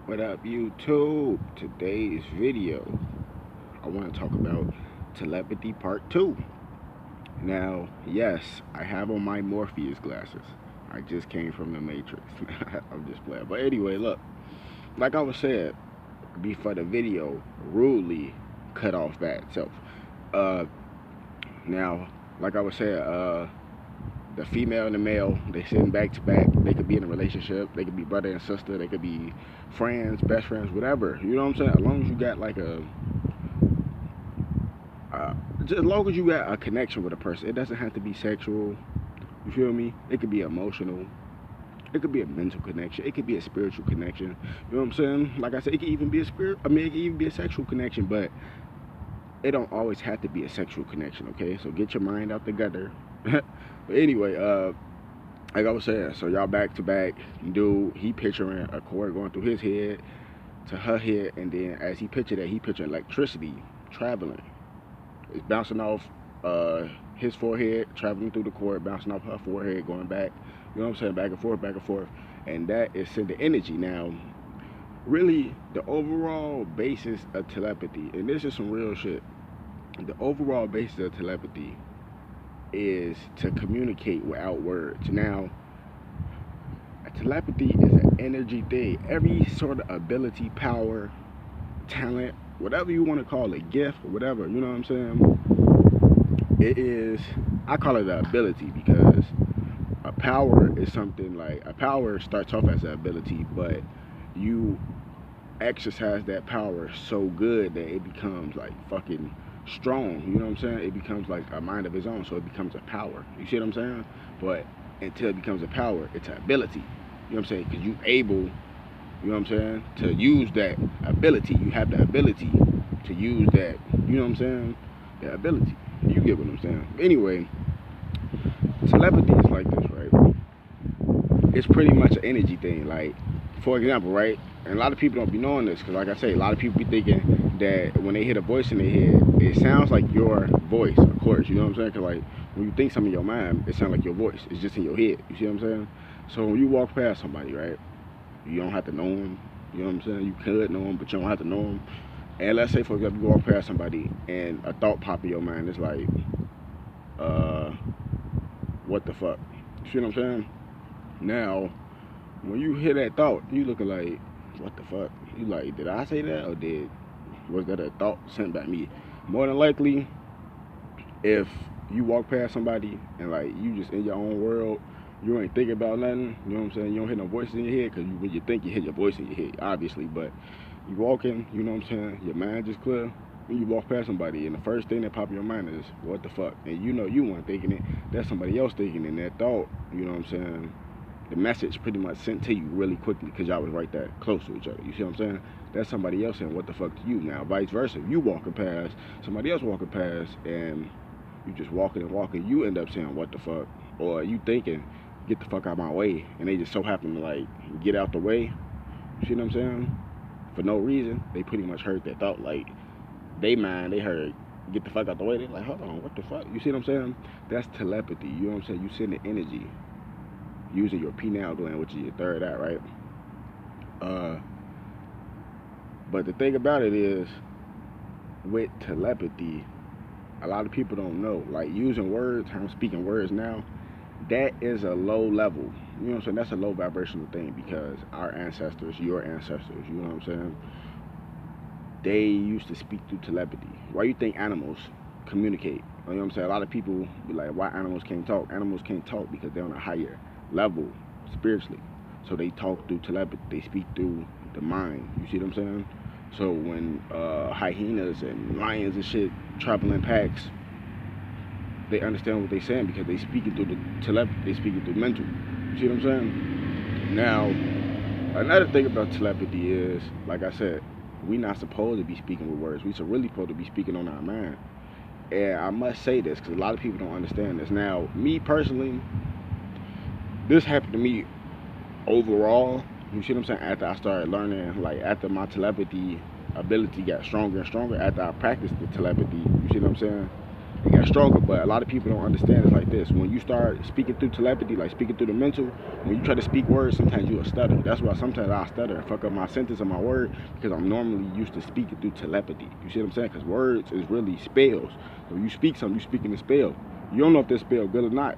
What up, YouTube? Today's video, I want to talk about Telepathy Part 2. Now, yes, I have on my Morpheus glasses. I just came from the Matrix. I'm just playing. But anyway, look, like I was saying before the video rudely cut off by itself. Uh, now, like I was saying, the female and the male, they sitting back to back. They could be in a relationship. They could be brother and sister. They could be friends, best friends, whatever. You know what I'm saying? As long as you got like just as long as you got a connection with a person, it doesn't have to be sexual. You feel me? It could be emotional. It could be a mental connection. It could be a spiritual connection. You know what I'm saying? Like I said, it could even be a spirit. I mean, it could even be a sexual connection, but it don't always have to be a sexual connection. Okay, so get your mind out the gutter. But anyway, like I was saying, so y'all back to back, dude, he picturing a cord going through his head to her head, and then as he pictured that, he pictured electricity traveling. It's bouncing off his forehead, traveling through the cord, bouncing off her forehead, going back. You know what I'm saying? Back and forth. And that is sending energy. Now, really, the overall basis of telepathy, and this is some real shit, the overall basis of telepathy is to communicate without words. Now, telepathy is an energy thing. Every sort of ability, power, talent, whatever you want to call it, gift, or whatever, you know what I'm saying? It is, I call it an ability because a power is something like, a power starts off as an ability, but you exercise that power so good that it becomes like fucking strong, you know what I'm saying? It becomes like a mind of its own, so it becomes a power. You see what I'm saying? But until it becomes a power, it's an ability. You know what I'm saying? Because you able, you know what I'm saying, to use that ability. You have the ability to use that, you know what I'm saying? The ability. You get what I'm saying? Anyway, telepathy is like this, right? It's pretty much an energy thing. Like, for example, right? And a lot of people don't be knowing this because, like I say, a lot of people be thinking that when they hear a voice in their head, it sounds like your voice, of course. You know what I'm saying? Because, like, when you think something in your mind, it sounds like your voice. It's just in your head. You see what I'm saying? So when you walk past somebody, right? You don't have to know them. You know what I'm saying? You could know them, but you don't have to know them. And let's say, for example, you walk past somebody and a thought pop in your mind. It's like, uh, what the fuck? You see what I'm saying? Now, when you hear that thought, you looking like, what the fuck? You like, did I say that or was that a thought sent by me? More than likely, if you walk past somebody and like you just in your own world, you ain't thinking about nothing. You know what I'm saying? You don't hear no voices in your head because when you think, you hear your voice in your head, obviously. But you walking, you know what I'm saying? Your mind just clear. When you walk past somebody, and the first thing that pop in your mind is, what the fuck? And you know you weren't thinking it. That's somebody else thinking it. And that thought, you know what I'm saying? The message pretty much sent to you really quickly because y'all was right there close to each other. You see what I'm saying? That's somebody else saying, what the fuck to you. Now, vice versa. If you walking past, somebody else walking past, and you just walking and walking, you end up saying, what the fuck? Or you thinking, get the fuck out of my way. And they just so happen to, like, get out the way. You see what I'm saying? For no reason. They pretty much heard that thought. Like, they heard, get the fuck out the way. They're like, hold on, what the fuck? You see what I'm saying? That's telepathy. You know what I'm saying? You send the energy using your pineal gland, which is your third eye, right? Uh, but the thing about it is, with telepathy, a lot of people don't know. Like using words, how I'm speaking words now, that is a low level. You know what I'm saying? That's a low vibrational thing because our ancestors, your ancestors, you know what I'm saying? They used to speak through telepathy. Why you think animals communicate? You know what I'm saying? A lot of people be like, why animals can't talk? Animals can't talk because they're on a higher level spiritually. So they talk through telepathy. They speak through the mind. You see what I'm saying? So when hyenas and lions and shit travel in packs, they understand what they're saying because they speaking through the telepathy. They speaking through mental. You see what I'm saying? Now, another thing about telepathy is, like I said, we not supposed to be speaking with words. We really supposed to be speaking on our mind. And I must say this because a lot of people don't understand this. Now, me personally, this happened to me overall. You see what I'm saying? After I started learning, like after my telepathy ability got stronger and stronger, after I practiced the telepathy, you see what I'm saying? it got stronger. But a lot of people don't understand it like this. When you start speaking through telepathy, like speaking through the mental, when you try to speak words, sometimes you'll stutter. That's why sometimes I stutter and fuck up my sentence or my word, because I'm normally used to speaking through telepathy. You see what I'm saying? Because words is really spells. So you speak something, you speaking a spell. You don't know if this spell good or not.